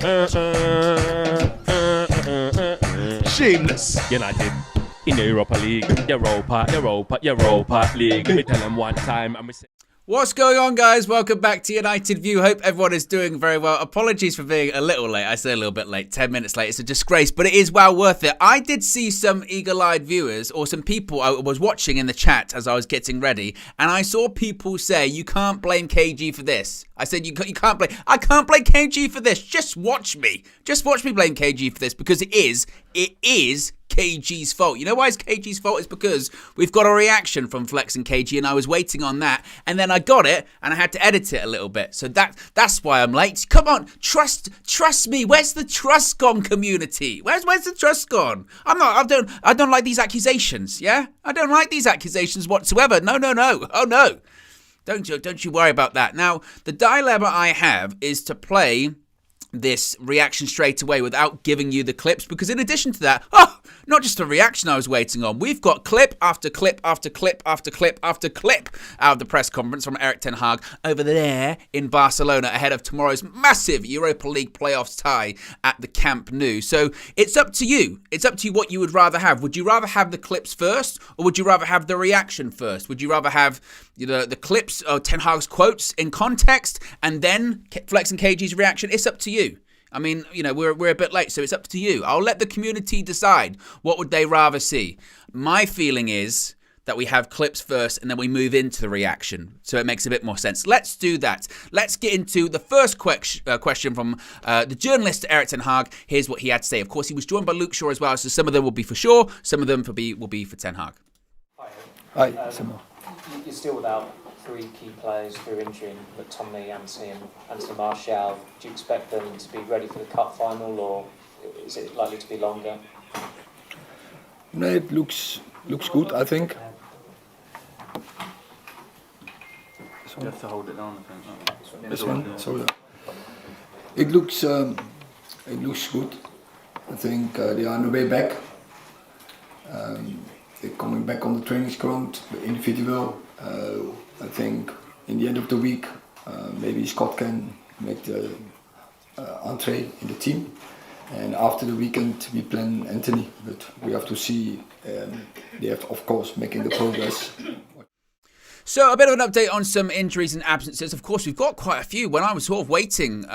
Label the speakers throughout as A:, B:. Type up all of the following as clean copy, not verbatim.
A: Shameless. United in the Europa League. Europa League. Let me tell them one time.
B: What's going on, guys? Welcome back to United View. Hope everyone is doing very well. Apologies for being a little late. I say a little bit late, 10 minutes late. It's a disgrace, but it is well worth it. I did see some eagle-eyed viewers or some people I was watching in the chat as I was getting ready, and I saw people say, you can't blame KG for this. I said, you can't blame... I can't blame KG for this. Just watch me. Just watch me blame KG for this, because it is KG's fault. You know why it's KG's fault? It's because we've got a reaction from Flex and KG, and I was waiting on that, and then I got it, and I had to edit it a little bit. So that's why I'm late. Come on, trust me. Where's the trust gone, community? Where's the trust gone? I don't like these accusations. Yeah, I don't like these accusations whatsoever. No. Oh no. Don't you worry about that. Now, the dilemma I have is to play this reaction straight away without giving you the clips, because in addition to that, not just a reaction I was waiting on, we've got clip after clip after clip after clip after clip out of the press conference from Erik ten Hag over there in Barcelona ahead of tomorrow's massive Europa League playoffs tie at the Camp Nou. So it's up to you. It's up to you what you would rather have. Would you rather have the clips first, or would you rather have the reaction first? Would you rather have the clips of Ten Hag's quotes in context and then Flex and KG's reaction? It's up to you. I mean, we're a bit late, so it's up to you. I'll let the community decide what would they rather see. My feeling is that we have clips first and then we move into the reaction, so it makes a bit more sense. Let's do that. Let's get into the first question from the journalist Erik ten Hag. Here's what he had to say. Of course, he was joined by Luke Shaw as well, so some of them will be for sure, some of them will be for Ten Hag.
C: Hi.
D: You're still without three key players through injury, McTominay, Anthony and Anthony Martial. Do you expect them to be ready for the cup final, or is it likely to be longer?
C: No, it looks good, I think.
E: You have to hold it down, I think.
C: This one? So, it looks good. I think they are on the way back. They're coming back on the training ground, individual. I think in the end of the week, maybe Scott can make the entree in the team. And after the weekend, we plan Anthony, but we have to see. They have to, of course, making the progress.
B: So a bit of an update on some injuries and absences. Of course, we've got quite a few. When I was sort of waiting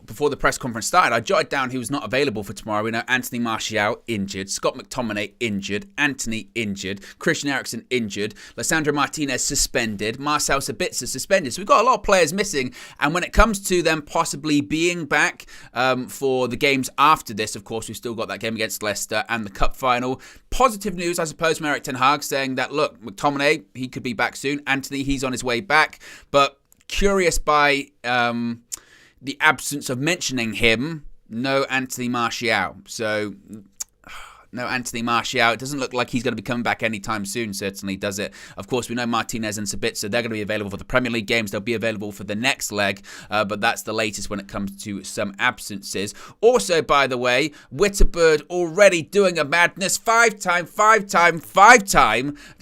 B: before the press conference started, I jotted down who was not available for tomorrow. We know Anthony Martial injured, Scott McTominay injured, Anthony injured, Christian Eriksen injured, Lisandro Martinez suspended, Marcel Sabitzer suspended. So we've got a lot of players missing. And when it comes to them possibly being back for the games after this, of course, we've still got that game against Leicester and the cup final. Positive news, I suppose, from Erik ten Hag saying that, look, McTominay, he could be back soon. Anthony, he's on his way back. But curious by the absence of mentioning him, no Anthony Martial. So no Anthony Martial. It doesn't look like he's going to be coming back anytime soon, certainly, does it? Of course, we know Martinez and Sabitzer, they're going to be available for the Premier League games. They'll be available for the next leg, but that's the latest when it comes to some absences. Also, by the way, Witterbird already doing a madness. Five-time,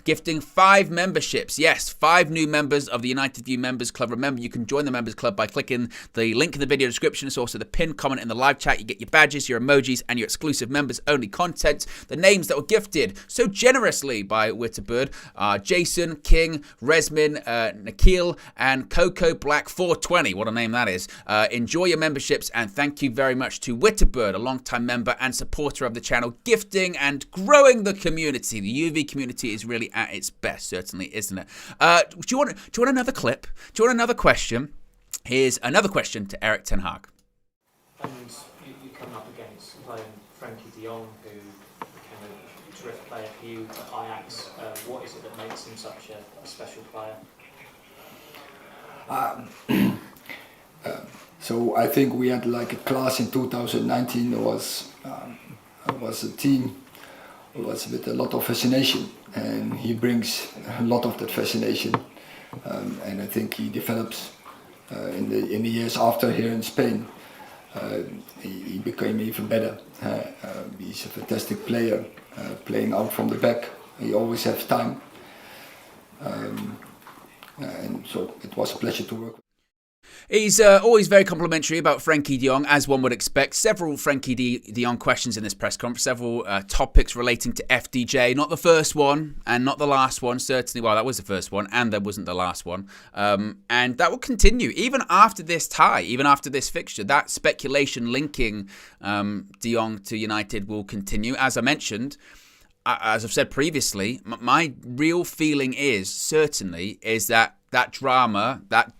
B: gifting 5 memberships. Yes, 5 new members of the United View Members Club. Remember, you can join the Members Club by clicking the link in the video description. It's also the pinned comment in the live chat. You get your badges, your emojis, and your exclusive members-only content. The names that were gifted so generously by Witterbird are Jason, King, Resmin, Nikhil, and Coco Black 420. What a name that is. Enjoy your memberships, and thank you very much to Witterbird, a long-time member and supporter of the channel, gifting and growing the community. The UV community is really at its best, certainly, isn't it? Do you want another clip? Do you want another question? Here's another question to Erik ten Hag.
D: And you come up against playing Frankie de Jong, who became a terrific player for you at Ajax. What is it that makes him such a special player?
C: So I think we had like a class in 2019. There was a team. It was with a lot of fascination, and he brings a lot of that fascination. And I think he develops in the years after here in Spain. He became even better. He's a fantastic player, playing out from the back. He always has time. And so it was a pleasure to work with.
B: He's always very complimentary about Frankie de Jong, as one would expect. Several Frankie de Jong questions in this press conference, several topics relating to FDJ. Not the first one, and not the last one, certainly. Well, that was the first one, and there wasn't the last one. And that will continue, even after this tie, even after this fixture. That speculation linking de Jong to United will continue. As I mentioned, as I've said previously, my real feeling is that drama, that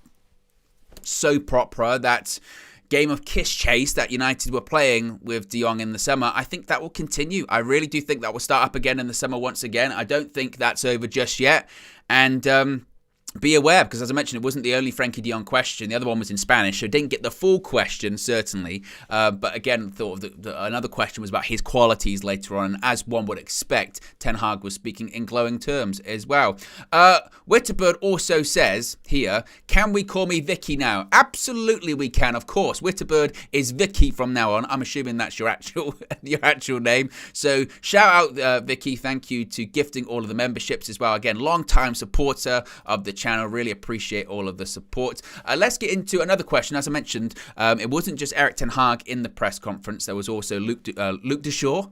B: soap opera, that game of kiss chase that United were playing with de Jong in the summer, I think that will continue. I really do think that will start up again in the summer once again. I don't think that's over just yet. And be aware, because as I mentioned, it wasn't the only Frankie de Jong question. The other one was in Spanish, so didn't get the full question, certainly. But again, thought another question was about his qualities later on. And as one would expect, Ten Hag was speaking in glowing terms as well. Witterbird also says here, can we call me Vicky now? Absolutely we can, of course. Witterbird is Vicky from now on. I'm assuming that's your actual name. So shout out Vicky. Thank you to gifting all of the memberships as well. Again, long-time supporter of the channel. Really appreciate all of the support. Let's get into another question. As I mentioned, it wasn't just Erik Ten Hag in the press conference. There was also Luke de Shaw.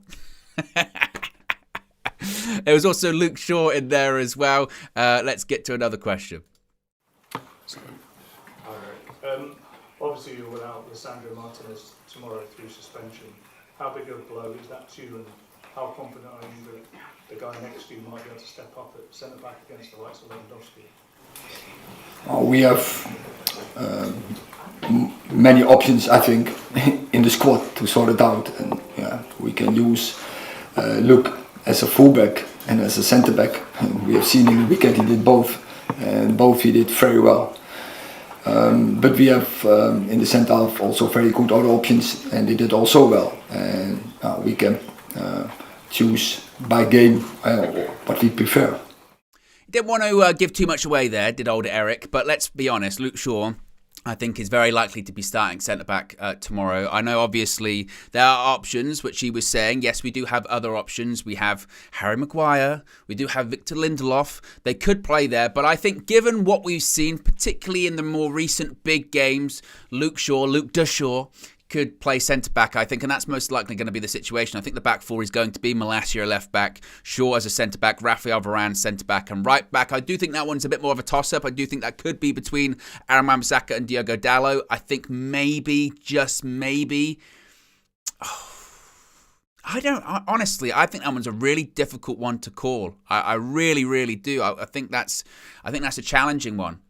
B: There was also Luke Shaw in there as well. Let's get to another question.
F: Obviously you're without Lisandro Martinez tomorrow through suspension. How big of a blow is that to you, and how confident are you that the guy next to you might be able to step up at centre-back against the likes of Lewandowski?
C: We have many options, I think, in the squad to sort it out, and we can use Luke as a fullback and as a centre back. We have seen in the weekend he did both, and both he did very well. But we have in the centre half also very good other options, and they did also well. And we can choose by game what we prefer.
B: Didn't want to give too much away there, did old Eric, but let's be honest, Luke Shaw, I think, is very likely to be starting centre-back tomorrow. I know, obviously, there are options, which he was saying. Yes, we do have other options. We have Harry Maguire. We do have Victor Lindelof. They could play there, but I think given what we've seen, particularly in the more recent big games, Luke de Shaw, could play centre-back, I think, and that's most likely going to be the situation. I think the back four is going to be Malacia left-back, Shaw as a centre-back, Rafael Varane centre-back and right-back. I do think that one's a bit more of a toss-up. I do think that could be between Aaron Wan-Bissaka and Diogo Dalot. I think maybe, just maybe... honestly, I think that one's a really difficult one to call. I really, really do. I think that's a challenging one.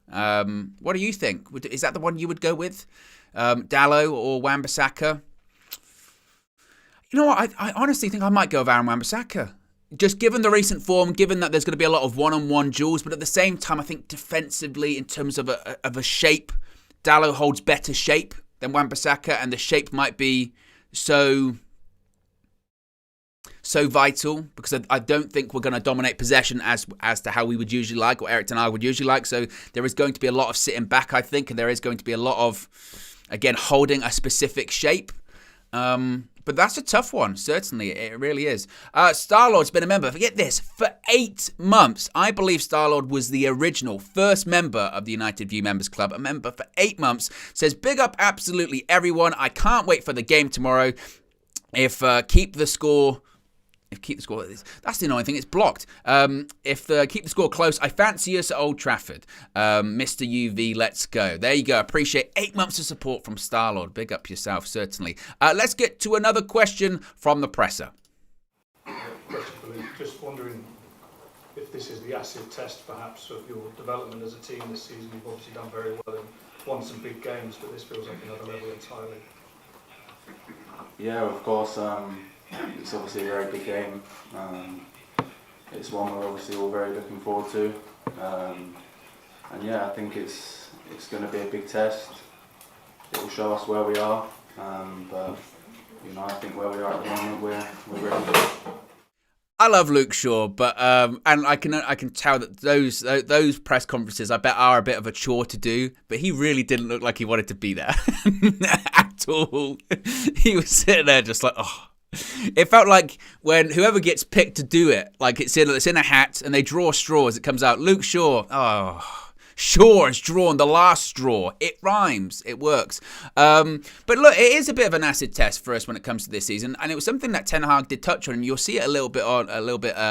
B: What do you think? Is that the one you would go with? Dalot or Wan-Bissaka? You know what? I honestly think I might go with Aaron Wan-Bissaka. Just given the recent form, given that there's going to be a lot of one-on-one duels, but at the same time, I think defensively, in terms of a shape, Dalot holds better shape than Wan-Bissaka, and the shape might be so vital, because I don't think we're going to dominate possession as to how we would usually like, or Erik Ten Hag would usually like. So there is going to be a lot of sitting back, I think, and there is going to be a lot of, again, holding a specific shape. But that's a tough one, certainly. It really is. Star-Lord's been a member, forget this, for 8 months. I believe Star-Lord was the original first member of the United View Members Club, a member for 8 months. Says, big up absolutely everyone. I can't wait for the game tomorrow. If keep the score... That's the annoying thing. It's blocked. If keep the score close, I fancy us at Old Trafford. Mr. UV, let's go. There you go. Appreciate 8 months of support from Star-Lord. Big up yourself, certainly. Let's get to another question from the presser.
F: Just wondering if this is the acid test, perhaps, of your development as a team this season. You've obviously done very well and won some big games, but this feels like another level entirely.
E: Yeah, of course. It's obviously a very big game. It's one we're obviously all very looking forward to. And yeah, I think it's going to be a big test. It will show us where we are. But I think where we are at the moment, we're really good.
B: I love Luke Shaw, but and I can tell that those press conferences, I bet, are a bit of a chore to do. But he really didn't look like he wanted to be there at all. He was sitting there just like, oh. It felt like when whoever gets picked to do it, like it's in a hat and they draw straws, it comes out Luke Shaw. Oh, Sure, it's drawn the last straw. It rhymes. It works. But look, it is a bit of an acid test for us when it comes to this season, and it was something that Ten Hag did touch on, and you'll see it a little bit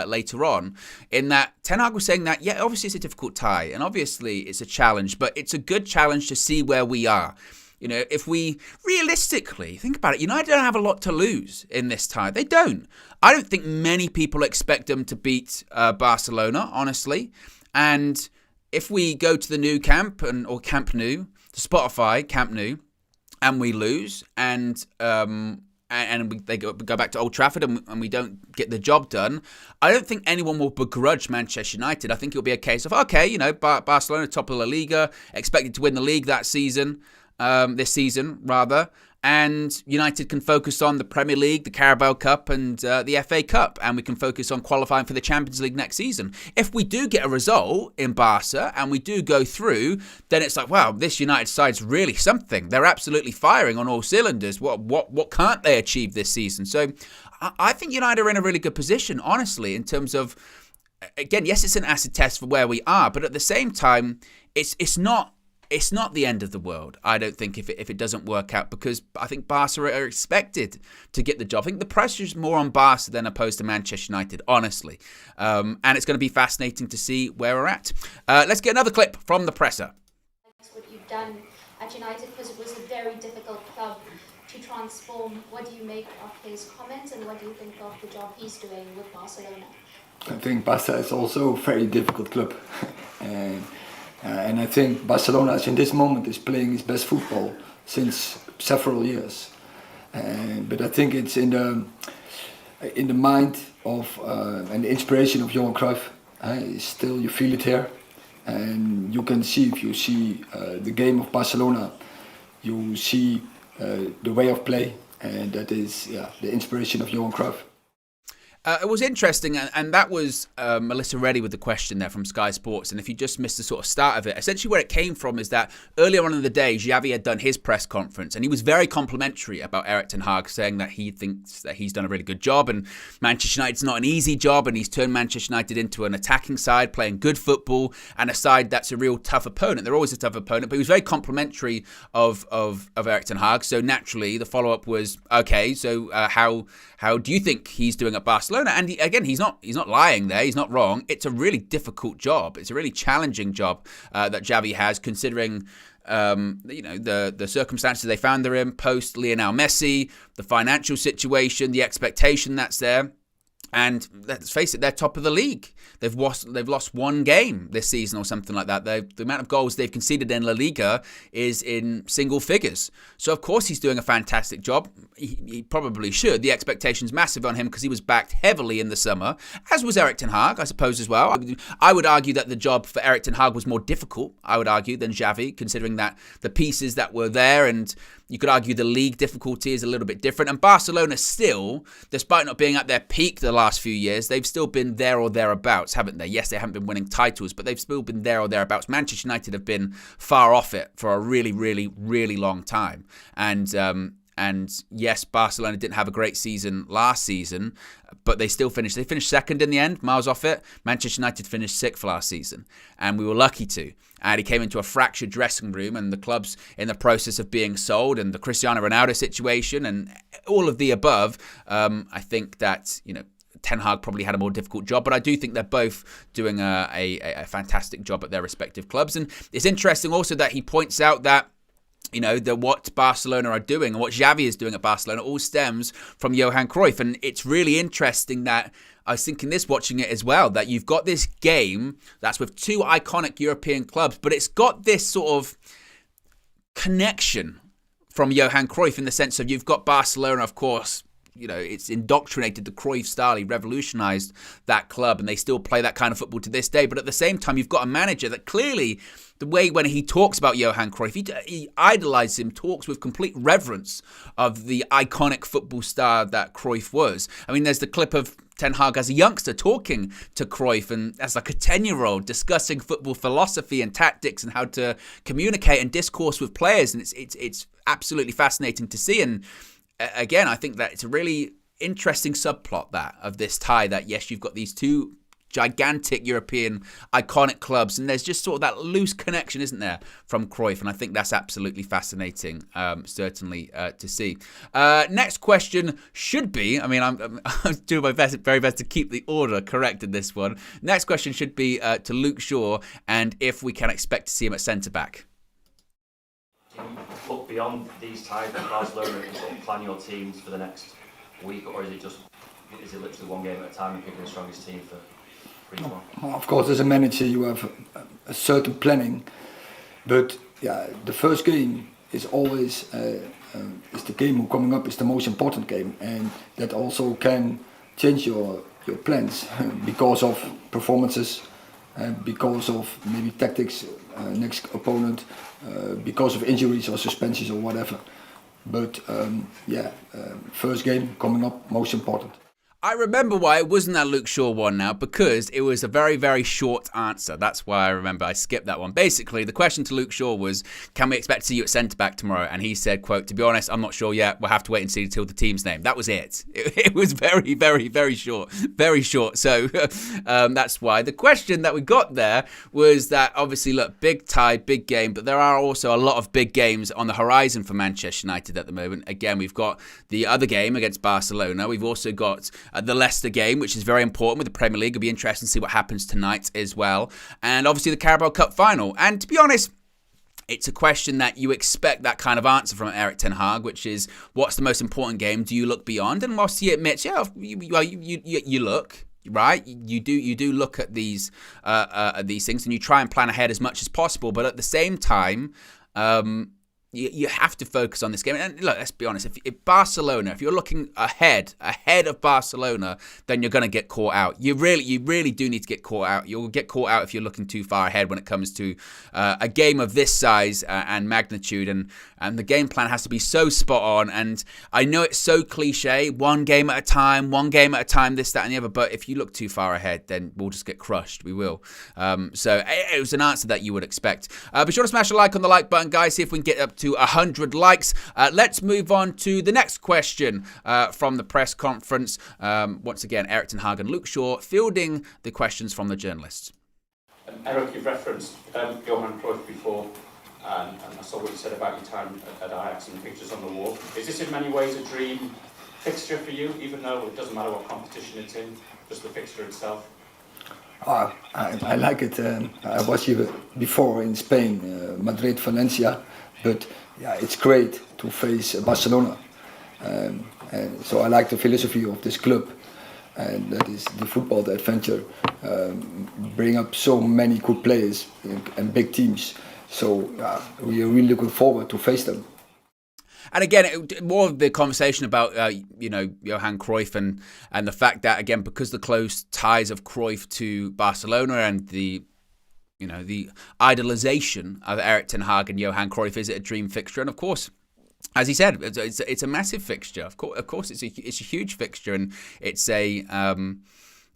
B: later on, in that Ten Hag was saying that, yeah, obviously it's a difficult tie, and obviously it's a challenge, but it's a good challenge to see where we are. You know, if we realistically think about it, United don't have a lot to lose in this tie. They don't. I don't think many people expect them to beat Barcelona, honestly. And if we go to the Nou Camp or Camp Nou, to Spotify Camp Nou, and we lose, and they go back to Old Trafford and we don't get the job done, I don't think anyone will begrudge Manchester United. I think it'll be a case of, okay, you know, Barcelona top of La Liga, expected to win the league this season, and United can focus on the Premier League, the Carabao Cup, and the FA Cup, and we can focus on qualifying for the Champions League next season. If we do get a result in Barca and we do go through, then it's like, wow, this United side's really something. They're absolutely firing on all cylinders. What can't they achieve this season? So I think United are in a really good position, honestly, in terms of, again, yes, it's an acid test for where we are, but at the same time, it's not the end of the world, I don't think, if it doesn't work out, because I think Barca are expected to get the job. I think the pressure's more on Barca than opposed to Manchester United, honestly. And it's going to be fascinating to see where we're at. Let's get another clip from the presser.
G: What you've done at United, because it was a very difficult club to transform. What do you make of his comments, and what do you think of the job he's doing with Barcelona?
C: I think Barca is also a very difficult club. And I think Barcelona, in this moment, is playing its best football since several years. But I think it's in the mind of and the inspiration of Johan Cruyff. Still, you feel it here, and you can see, if you see the game of Barcelona, you see the way of play, and that is the inspiration of Johan Cruyff.
B: It was interesting, and that was Melissa Reddy with the question there from Sky Sports. And if you just missed the sort of start of it, essentially where it came from is that earlier on in the day, Xavi had done his press conference, and he was very complimentary about Erik ten Hag, saying that he thinks that he's done a really good job, and Manchester United's not an easy job, and he's turned Manchester United into an attacking side, playing good football, and a side that's a real tough opponent. They're always a tough opponent, but he was very complimentary of Erik ten Hag. So naturally, the follow-up was, okay, so how do you think he's doing at Barcelona? And again, he's not lying there. He's not wrong. It's a really difficult job. It's a really challenging job that Xavi has, considering the circumstances they found they're in post Lionel Messi, the financial situation, the expectation that's there. And let's face it, they're top of the league. They've lost one game this season or something like that. The amount of goals they've conceded in La Liga is in single figures. So, of course, he's doing a fantastic job. He probably should. The expectation's massive on him because he was backed heavily in the summer, as was Erik ten Hag, I suppose, as well. I would argue that the job for Erik ten Hag was more difficult, I would argue, than Xavi, considering that the pieces that were there, and you could argue the league difficulty is a little bit different. And Barcelona still, despite not being at their peak the last few years, they've still been there or thereabouts, haven't they? Yes, they haven't been winning titles, but they've still been there or thereabouts. Manchester United have been far off it for a really, really, really long time. And yes, Barcelona didn't have a great season last season, but they still finished. They finished second in the end, miles off it. Manchester United finished sixth last season, and we were lucky to. And he came into a fractured dressing room, and the club's in the process of being sold, and the Cristiano Ronaldo situation, and all of the above. I think that, Ten Hag probably had a more difficult job, but I do think they're both doing a fantastic job at their respective clubs. And it's interesting also that he points out that what Barcelona are doing and what Xavi is doing at Barcelona all stems from Johan Cruyff. And it's really interesting that I was thinking this, watching it as well, that you've got this game that's with two iconic European clubs, but it's got this sort of connection from Johan Cruyff in the sense of you've got Barcelona, of course. It's indoctrinated the Cruyff style. He revolutionised that club, and they still play that kind of football to this day. But at the same time, you've got a manager that clearly, the way when he talks about Johan Cruyff, he idolises him, talks with complete reverence of the iconic football star that Cruyff was. I mean, there's the clip of Ten Hag as a youngster talking to Cruyff, and as like a 10-year-old discussing football philosophy and tactics and how to communicate and discourse with players. And it's absolutely fascinating to see. And again, I think that it's a really interesting subplot of this tie, that yes, you've got these two gigantic European iconic clubs, and there's just sort of that loose connection, isn't there, from Cruyff, and I think that's absolutely fascinating, certainly to see. Next question should be, I mean, I'm doing my very best to keep the order correct in this one. Next question should be to Luke Shaw, and if we can expect to see him at centre-back.
H: Do you look beyond these ties with Barcelona and sort of plan your teams for the next week, or is it literally one game at a time and picking the strongest team for each one?
C: Well, of course, as a manager, you have a certain planning, but yeah, the first game is always is the game coming up is the most important game, and that also can change your plans because of performances, because of maybe tactics, next opponent, because of injuries or suspensions or whatever. But first game coming up, most important.
B: I remember why it wasn't that Luke Shaw one now, because it was a very, very short answer. That's why I remember I skipped that one. Basically, the question to Luke Shaw was, can we expect to see you at centre-back tomorrow? And he said, quote, to be honest, I'm not sure yet. We'll have to wait and see until the team's name. That was it. It was very, very, very short. Very short. So that's why. The question that we got there was that, obviously, look, big tie, big game, but there are also a lot of big games on the horizon for Manchester United at the moment. Again, we've got the other game against Barcelona. We've also got the Leicester game, which is very important with the Premier League. It'll be interesting to see what happens tonight as well. And obviously the Carabao Cup final. And to be honest, it's a question that you expect that kind of answer from Erik ten Hag, which is, what's the most important game? Do you look beyond? And whilst he admits, yeah, you look, right? You do look at these things, and you try and plan ahead as much as possible. But at the same time, you have to focus on this game. And look, let's be honest, if Barcelona, if you're looking ahead of Barcelona, then you're going to get caught out. You really do need to get caught out. You'll get caught out if you're looking too far ahead when it comes to a game of this size and magnitude. And the game plan has to be so spot on. And I know it's so cliche, one game at a time, this, that, and the other. But if you look too far ahead, then we'll just get crushed. We will. So it was an answer that you would expect. Be sure to smash a like on the like button, guys. See if we can get up to 100 likes. Let's move on to the next question from the press conference. Once again, Erik ten Hag and Luke Shaw fielding the questions from the journalists.
I: Erik, you've referenced Johan Cruyff before, and I saw what you said about your time at Ajax and pictures on the wall. Is this in many ways a dream fixture for you, even though it doesn't matter what competition it's in, just the fixture itself?
C: I like it. I was here before in Spain, Madrid, Valencia, but yeah, it's great to face Barcelona. And so I like the philosophy of this club, and that is the football, the adventure, bring up so many good players and big teams. So we are really looking forward to face them.
B: And again, more of the conversation about, Johan Cruyff and the fact that, again, because the close ties of Cruyff to Barcelona and the idolization of Erik ten Hag and Johan Cruyff, is it a dream fixture? And of course, as he said, it's a massive fixture. Of course, it's a huge fixture, and it's an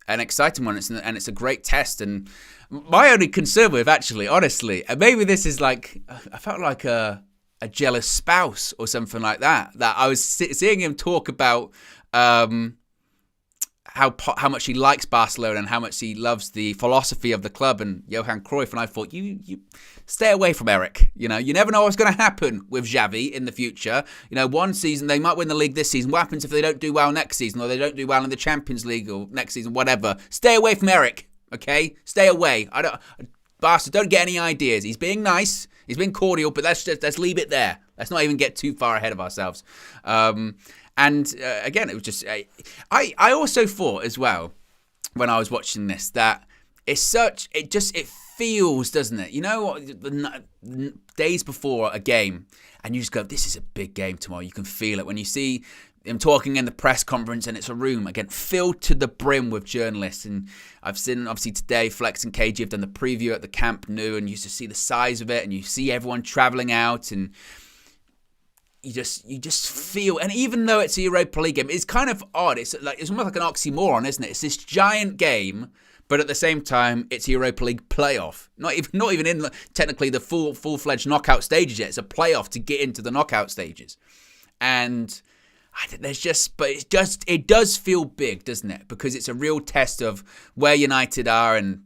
B: exciting one. And it's a great test. And my only concern with, actually, honestly, and maybe this is like, I felt like a jealous spouse or something like that. That I was seeing him talk about how much he likes Barcelona and how much he loves the philosophy of the club and Johan Cruyff. And I thought, you stay away from Erik. You never know what's going to happen with Xavi in the future. One season they might win the league this season. What happens if they don't do well next season, or they don't do well in the Champions League or next season, whatever? Stay away from Erik. Okay, stay away. Barca, don't get any ideas. He's being nice. He's been cordial, but let's leave it there. Let's not even get too far ahead of ourselves. And again, it was just... I also thought as well, when I was watching this, that it feels, doesn't it? The days before a game, and you just go, this is a big game tomorrow. You can feel it. When you see him talking in the press conference, and it's a room, again, filled to the brim with journalists. And I've seen, obviously, today, Flex and KG have done the preview at the Camp Nou, and you just see the size of it, and you see everyone travelling out, and you just feel, and even though it's a Europa League game, it's kind of odd. It's almost like an oxymoron, isn't it? It's this giant game, but at the same time, it's a Europa League playoff. Not even in technically the full-fledged knockout stages yet. It's a playoff to get into the knockout stages. And but it does feel big, doesn't it? Because it's a real test of where United are, and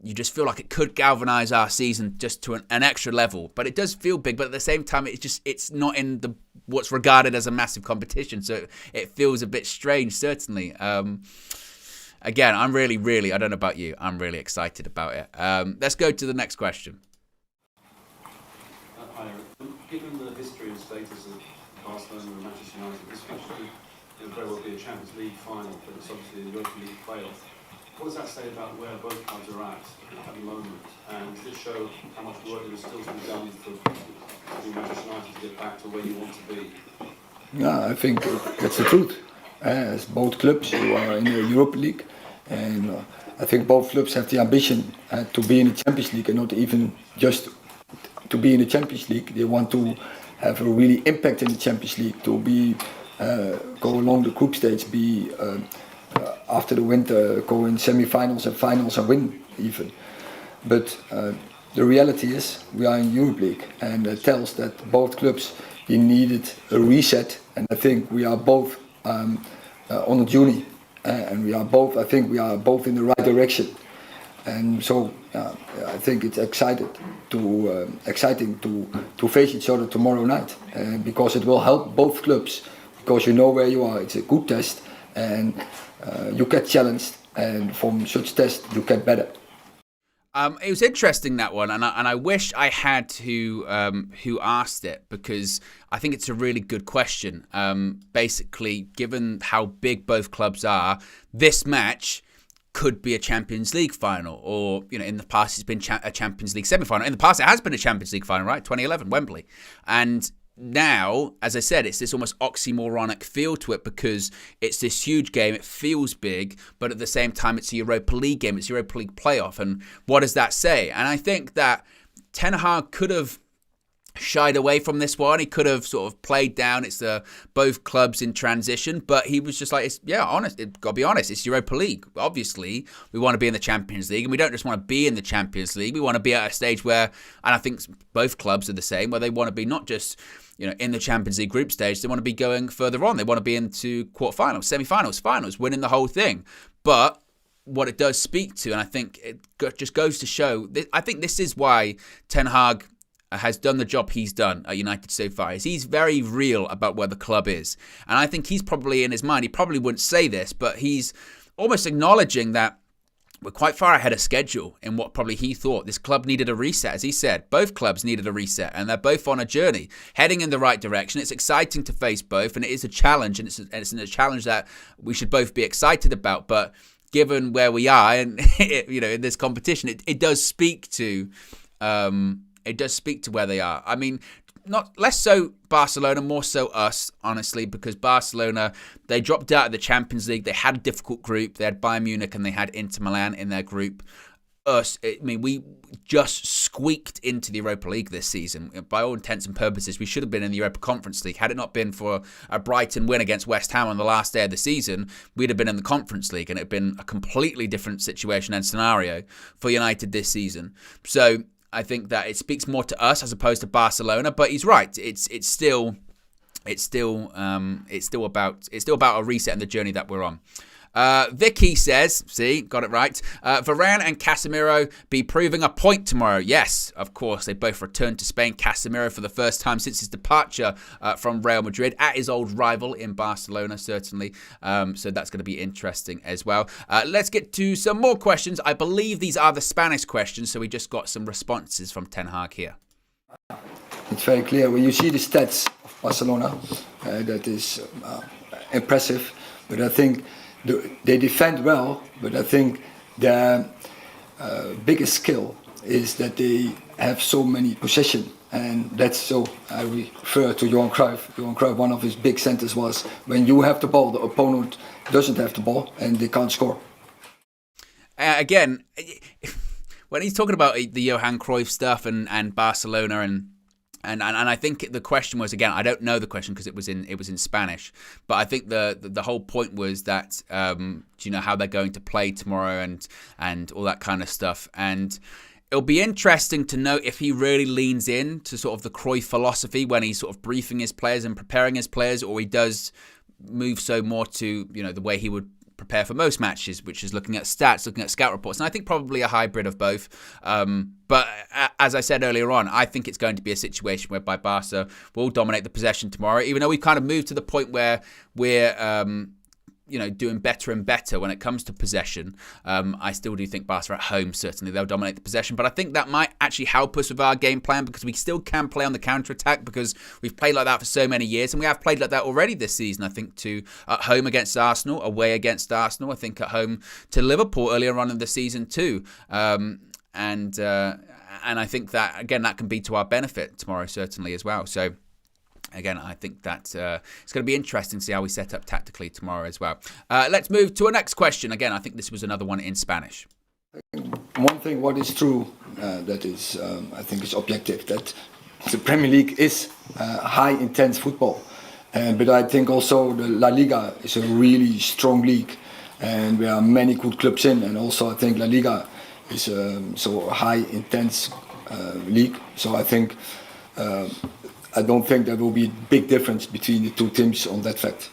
B: you just feel like it could galvanise our season just to an extra level. But it does feel big, but at the same time, it's not in what's regarded as a massive competition, so it feels a bit strange, certainly. Again, I'm really, I don't know about you, I'm really excited about it. Let's go to the next question.
J: Hi, given the history and status of Barcelona and Manchester United, this match could very well be a Champions League final, but it's obviously the Europa League playoff. What does that say about where both clubs are at the moment? And does it show how much work there is still to be done for Manchester United to get back to where you want to be?
C: Yeah, I think that's the truth. As both clubs who are in the Europa League, and I think both clubs have the ambition to be in the Champions League, and not even just to be in the Champions League. They want to have a really impact in the Champions League, to be go along the group stage, be after the winter go in semi-finals and finals and win even. But the reality is we are in Europa League, and it tells that both clubs needed a reset, and I think we are both on a journey, and I think we are both in the right direction, and so I think it's exciting to face each other tomorrow night, because it will help both clubs, because you know where you are. It's a good test, and you get challenged, and from such test you get better.
B: It was interesting, that one, and I wish I had who asked it, because I think it's a really good question. Basically, given how big both clubs are, this match could be a Champions League final, or in the past it's been a Champions League semi-final. In the past it has been a Champions League final, right? 2011, Wembley, and now, as I said, it's this almost oxymoronic feel to it, because it's this huge game, it feels big, but at the same time it's a Europa League game, it's a Europa League playoff, and what does that say? And I think that Ten Hag could have shied away from this one. He could have sort of played down it's both clubs in transition, but he was just like, gotta be honest, it's Europa League. Obviously, we want to be in the Champions League, and we don't just want to be in the Champions League, we want to be at a stage where, and I think both clubs are the same, where they want to be not just in the Champions League group stage, they want to be going further on. They want to be into quarterfinals, semi-finals, finals, winning the whole thing. But what it does speak to, and I think it just goes to show, I think this is why Ten Hag has done the job he's done at United so far, is he's very real about where the club is. And I think he's probably in his mind, he probably wouldn't say this, but he's almost acknowledging that we're quite far ahead of schedule in what probably he thought. This club needed a reset, as he said. Both clubs needed a reset, and they're both on a journey, heading in the right direction. It's exciting to face both, and it is a challenge, and it's a challenge that we should both be excited about. But given where we are, and in this competition, it does speak to where they are. I mean, not less so Barcelona, more so us, honestly, because Barcelona, they dropped out of the Champions League. They had a difficult group. They had Bayern Munich and they had Inter Milan in their group. We just squeaked into the Europa League this season. By all intents and purposes, we should have been in the Europa Conference League. Had it not been for a Brighton win against West Ham on the last day of the season, we'd have been in the Conference League, and it had been a completely different situation and scenario for United this season. So I think that it speaks more to us as opposed to Barcelona, but he's right. It's still about a reset in the journey that we're on. Vicky says, see, got it right. Varane and Casemiro be proving a point tomorrow. Yes, of course. They both returned to Spain. Casemiro for the first time since his departure from Real Madrid at his old rival in Barcelona, certainly. So that's going to be interesting as well. Let's get to some more questions. I believe these are the Spanish questions, so we just got some responses from Ten Hag here.
C: It's very clear when you see the stats of Barcelona, that is impressive, but I think they defend well, but I think their biggest skill is that they have so many possession, and that's so. I refer to Johan Cruyff. Johan Cruyff, one of his big sentences was, when you have the ball, the opponent doesn't have the ball, and they can't score.
B: Again, when he's talking about the Johan Cruyff stuff and Barcelona and I think the question was, again, I don't know the question because it was in Spanish, but I think the whole point was that do you know how they're going to play tomorrow and all that kind of stuff, and it'll be interesting to know if he really leans in to sort of the Cruyff philosophy when he's sort of briefing his players and preparing his players, or he does move so more to, the way he would prepare for most matches, which is looking at stats, looking at scout reports, and I think probably a hybrid of both. But as I said earlier on, I think it's going to be a situation whereby Barca will dominate the possession tomorrow, even though we've kind of moved to the point where we're doing better and better when it comes to possession. I still do think Barca at home, certainly they'll dominate the possession, but I think that might actually help us with our game plan, because we still can play on the counter-attack, because we've played like that for so many years, and we have played like that already this season. I think at home against Arsenal, away against Arsenal, I think at home to Liverpool earlier on in the season too. And I think that, again, that can be to our benefit tomorrow, certainly as well. So again, I think that it's going to be interesting to see how we set up tactically tomorrow as well. Let's move to our next question. Again, I think this was another one in Spanish.
C: One thing, what is true, that is, I think is objective, that the Premier League is high intense football. But I think also the La Liga is a really strong league, and there are many good clubs in. And also I think La Liga is a high intense league. So I think I don't think there will be a big difference between the two teams on that fact.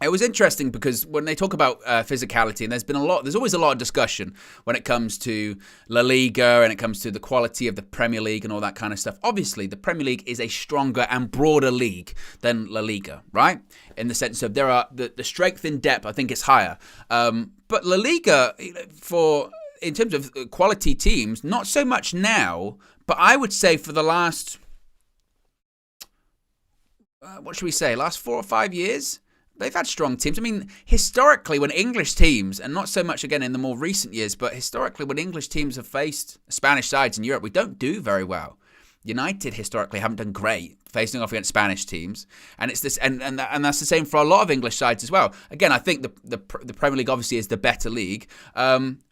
B: It was interesting because when they talk about physicality, and there's always a lot of discussion when it comes to La Liga and it comes to the quality of the Premier League and all that kind of stuff. Obviously, the Premier League is a stronger and broader league than La Liga, right? In the sense of there are the strength in depth, I think, is higher. But La Liga, in terms of quality teams, not so much now, but I would say for the last, last 4 or 5 years, they've had strong teams. I mean, historically, when English teams, and not so much again in the more recent years, but historically when English teams have faced Spanish sides in Europe, we don't do very well. United historically haven't done great facing off against Spanish teams, and it's this, and that's the same for a lot of English sides as well. Again, I think the Premier League obviously is the better league.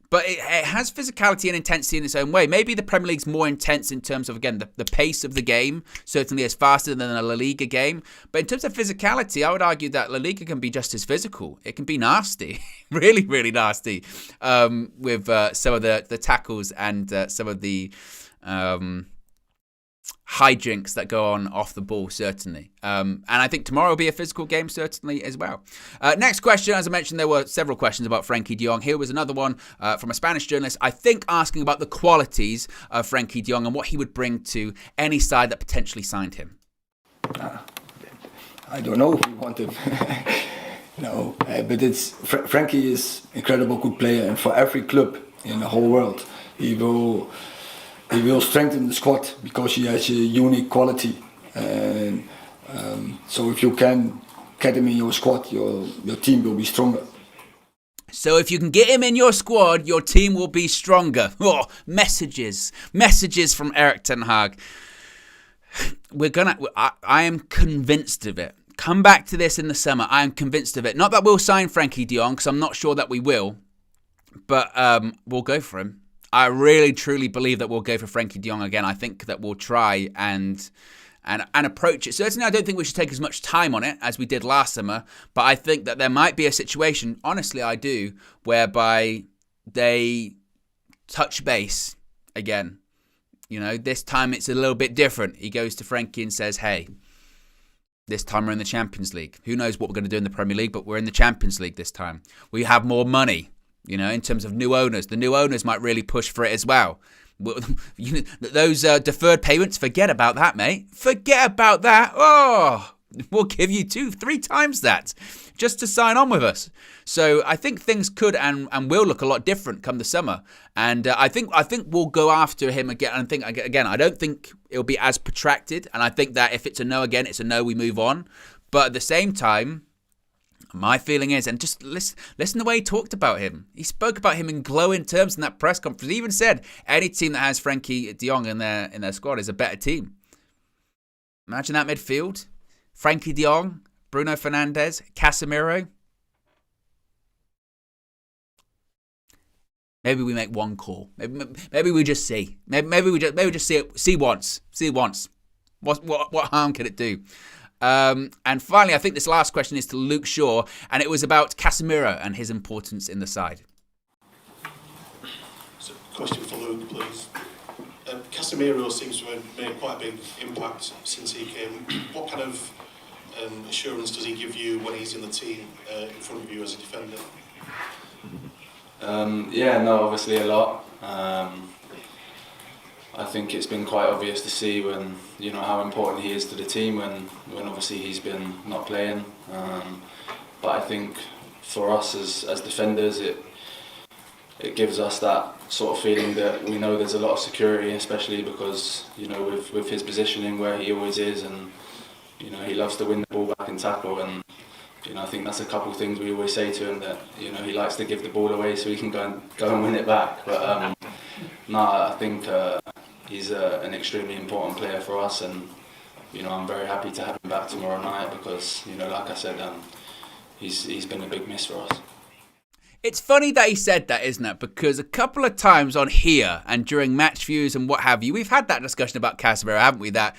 B: But it has physicality and intensity in its own way. Maybe the Premier League's more intense in terms of, again, the pace of the game. Certainly is faster than a La Liga game. But in terms of physicality, I would argue that La Liga can be just as physical. It can be nasty. Really, really nasty. With some of the tackles and some of the hijinks that go on off the ball, certainly. And I think tomorrow will be a physical game, certainly, as well. Next question, as I mentioned, there were several questions about Frankie de Jong. Here was another one from a Spanish journalist, I think asking about the qualities of Frankie de Jong and what he would bring to any side that potentially signed him.
C: I don't know if we want him. No, but Frankie is an incredible good player, and for every club in the whole world, he will strengthen the squad because he has a unique quality. And so if you can get him in your squad, your team will be stronger.
B: So if you can get him in your squad, your team will be stronger. Oh, messages from Erik ten Hag. I am convinced of it. Come back to this in the summer. I am convinced of it. Not that we'll sign Frankie de Jong, because I'm not sure that we will, but we'll go for him. I really, truly believe that we'll go for Frankie de Jong again. I think that we'll try and approach it. Certainly, I don't think we should take as much time on it as we did last summer, but I think that there might be a situation, honestly I do, whereby they touch base again. This time it's a little bit different. He goes to Frankie and says, hey, this time we're in the Champions League. Who knows what we're going to do in the Premier League, but we're in the Champions League this time. We have more money. In terms of new owners. The new owners might really push for it as well. Those deferred payments, forget about that, mate. Forget about that. Oh, we'll give you 2-3 times that just to sign on with us. So I think things could and will look a lot different come the summer. And I think we'll go after him again. And I don't think it'll be as protracted. And I think that if it's a no again, it's a no, we move on. But at the same time, my feeling is, and just listen to the way he talked about him. He spoke about him in glowing terms in that press conference. He even said any team that has Frankie de Jong in their squad is a better team. Imagine that midfield. Frankie de Jong, Bruno Fernandes, Casemiro. Maybe we make one call. Maybe we just see. Maybe we just see it. See once. What harm can it do? And finally, I think this last question is to Luke Shaw, and it was about Casemiro and his importance in the side.
K: So, question for Luke, please. Casemiro seems to have made quite a big impact since he came. What kind of assurance does he give you when he's in the team in front of you as a defender?
E: Yeah, no, obviously a lot. I think it's been quite obvious to see when, you know, how important he is to the team when obviously he's been not playing. But I think for us as defenders, it gives us that sort of feeling that we know there's a lot of security, especially because, you know, with his positioning where he always is, and, you know, he loves to win the ball back and tackle, and, you know, I think that's a couple of things we always say to him, that, you know, he likes to give the ball away so he can go and win it back. But no, I think he's an extremely important player for us, and, you know, I'm very happy to have him back tomorrow night because, you know, like I said, he's been a big miss for us.
B: It's funny that he said that, isn't it? Because a couple of times on here and during match views and what have you, we've had that discussion about Casemiro, haven't we? That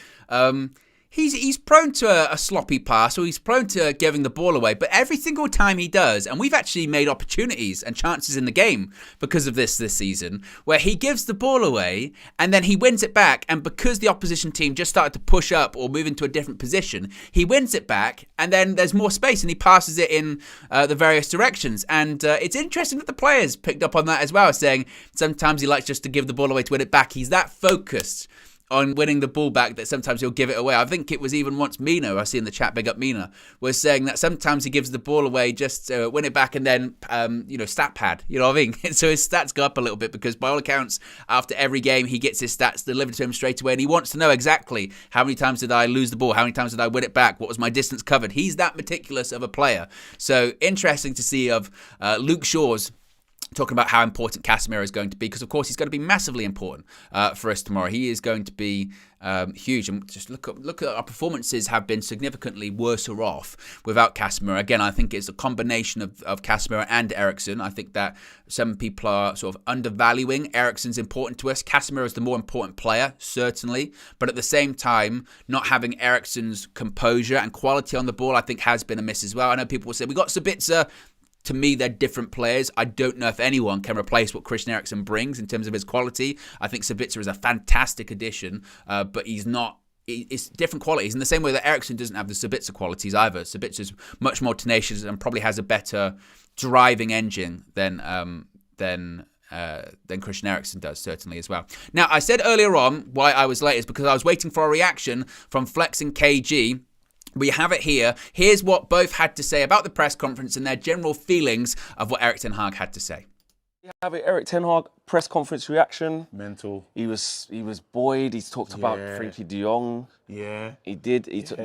B: he's prone to a sloppy pass, or he's prone to giving the ball away. But every single time he does, and we've actually made opportunities and chances in the game because of this season, where he gives the ball away and then he wins it back. And because the opposition team just started to push up or move into a different position, he wins it back and then there's more space and he passes it in the various directions. And it's interesting that the players picked up on that as well, saying sometimes he likes just to give the ball away to win it back. He's that focused on winning the ball back that sometimes he'll give it away. I think it was even once Mina, I see in the chat, big up Mina, was saying that sometimes he gives the ball away just to win it back and then, stat pad, you know what I mean? So his stats go up a little bit because by all accounts, after every game, he gets his stats delivered to him straight away and he wants to know exactly how many times did I lose the ball, how many times did I win it back, what was my distance covered. He's that meticulous of a player. So interesting to see of Luke Shaw's talking about how important Casemiro is going to be, because of course he's going to be massively important for us tomorrow. He is going to be huge, and just look at our performances have been significantly worse off without Casemiro. Again, I think it's a combination of Casemiro and Eriksen. I think that some people are sort of undervaluing Eriksen's important to us. Casemiro is the more important player, certainly, but at the same time, not having Eriksen's composure and quality on the ball, I think has been a miss as well. I know people will say we got Sabitzer. To me, they're different players. I don't know if anyone can replace what Christian Eriksen brings in terms of his quality. I think Sabitzer is a fantastic addition, but he's not. It's different qualities in the same way that Eriksen doesn't have the Sabitzer qualities either. Sabitzer's much more tenacious and probably has a better driving engine than Christian Eriksen does, certainly as well. Now, I said earlier on why I was late is because I was waiting for a reaction from Flex and KG. We have it here. Here's what both had to say about the press conference and their general feelings of what Erik ten Hag had to say.
L: We have it, Erik ten Hag press conference reaction.
M: Mental.
L: He was buoyed. He's talked about Frankie de Jong.
M: Yeah.
L: He did. He took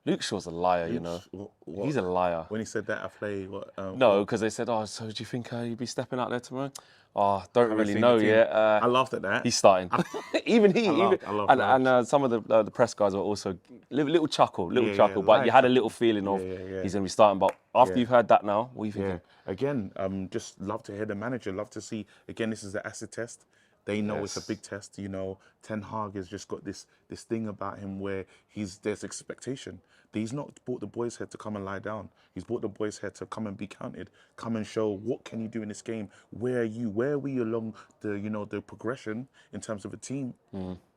L: Luke Shaw's a liar, you know.
M: What?
L: He's a liar.
M: When he said that, I play what?
L: No, because they said, "Oh, so do you think you'd be stepping out there tomorrow?" Oh, don't really know yet.
M: I laughed at that.
L: He's starting. Even he.
M: I love
L: some of the press guys were also little chuckle. But
M: like,
L: you had a little feeling of he's going to be starting. But after you've heard that now, what are you thinking?
M: Again, just love to hear the manager. Love to see. Again, this is the acid test. They know it's a big test. You know, Ten Hag has just got this thing about him where there's expectation. He's not brought the boys here to come and lie down. He's brought the boys here to come and be counted, come and show what can you do in this game. Where are you? Where are we along the progression in terms of a team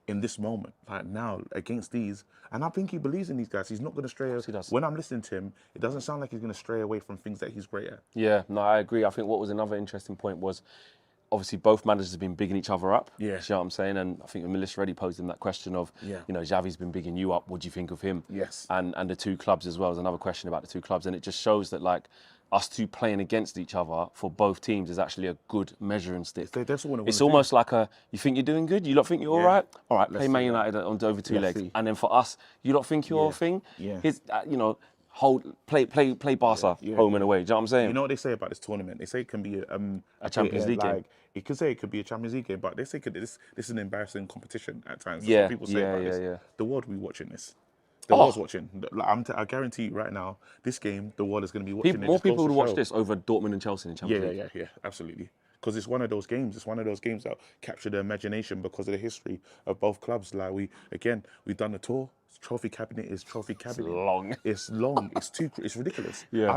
M: in this moment, like now against these? And I think he believes in these guys. He's not going to stray. When I'm listening to him, it doesn't sound like he's going to stray away from things that he's great at.
L: Yeah, no, I agree. I think what was another interesting point was, obviously, both managers have been bigging each other up. Yeah. You know what I'm saying? And I think Melissa already posed him that question of, you know, Xavi's been bigging you up. What do you think of him?
M: Yes.
L: And the two clubs as well. There's another question about the two clubs. And it just shows that, like, us two playing against each other for both teams is actually a good measuring stick. It's almost like you think you're doing good? You lot think you're all right? All right, play Man United on over two legs. And then for us, you lot think you're a thing?
M: Yeah.
L: Here's, play Barca home and away. Do you know what I'm saying?
M: You know what they say about this tournament? They say it can be
L: a Champions League game.
M: You could say it could be a Champions League game, but they say this is an embarrassing competition at times.
L: Yeah,
M: That's what people say about this.
L: Yeah.
M: The world will be watching this. The world's watching. I guarantee you right now, this game, the world is going to be watching it.
L: More people would watch this over Dortmund and Chelsea in the Champions League.
M: Yeah, absolutely. because it's one of those games. It's one of those games that capture the imagination because of the history of both clubs. Like we've done the tour. Trophy cabinet is trophy cabinet.
L: It's long.
M: It's long. It's ridiculous.
L: Yeah,
M: I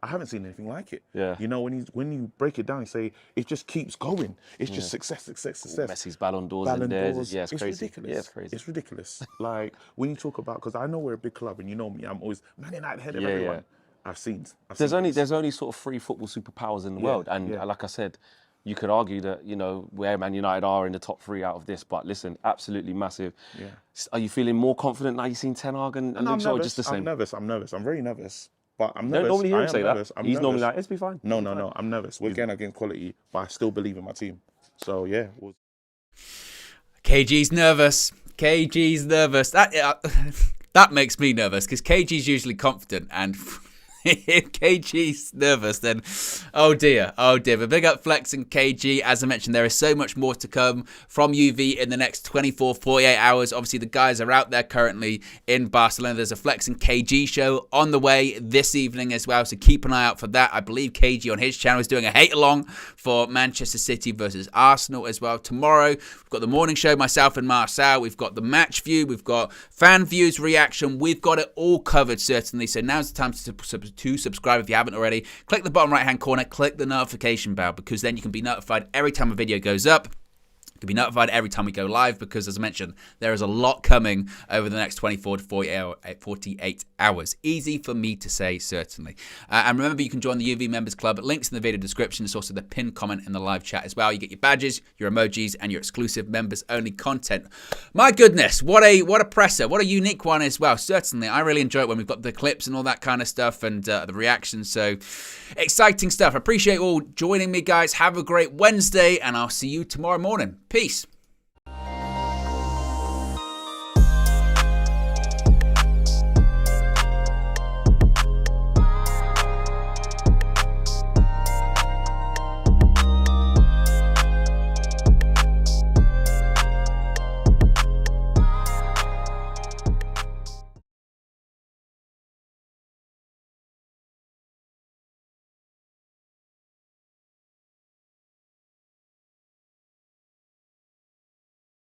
M: haven't seen anything like it.
L: Yeah.
M: You know, when you break it down, you say it just keeps going. It's just success.
L: Messi's Ballon d'Ors in there. Yeah, it's crazy.
M: Ridiculous.
L: Yeah, it's crazy.
M: It's ridiculous. Like when you talk about, because I know we're a big club, and you know me, I'm always Man United ahead of everyone.
L: Yeah.
M: I've seen.
L: There's only sort of 3 football superpowers in the world, and like I said, you could argue that, you know, where Man United are in the top 3 out of this, but listen, absolutely massive. Yeah. Are you feeling more confident now you've seen Ten Hag and Luke Shaw, or just the same?
M: I'm nervous. I'm very nervous. But I'm nervous.
L: Don't normally hear him say
M: nervous.
L: that. He's normally like, let's be fine.
M: No. I'm nervous. We're getting against quality, but I still believe in my team. So, yeah.
B: KG's nervous. That makes me nervous because KG's usually confident, and if KG's nervous, then oh dear. But big up Flex and KG. As I mentioned, there is so much more to come from UV in the next 24, 48 hours. Obviously, the guys are out there currently in Barcelona. There's a Flex and KG show on the way this evening as well, so keep an eye out for that. I believe KG on his channel is doing a hate-along for Manchester City versus Arsenal as well. Tomorrow, we've got the morning show, myself and Marcel. We've got the match view. We've got fan views, reaction. We've got it all covered, certainly. So now's the time to subscribe if you haven't already. Click the bottom right hand corner, click the notification bell, because then you can be notified every time a video goes up. You can be notified every time we go live, because as I mentioned, there is a lot coming over the next 24 to 48 hours. Easy for me to say, certainly. And remember, you can join the UV Members Club. Links in the video description. It's also the pinned comment in the live chat as well. You get your badges, your emojis, and your exclusive members-only content. My goodness, what a presser. What a unique one as well. Certainly, I really enjoy it when we've got the clips and all that kind of stuff, and the reactions. So, exciting stuff. I appreciate you all joining me, guys. Have a great Wednesday, and I'll see you tomorrow morning. Peace.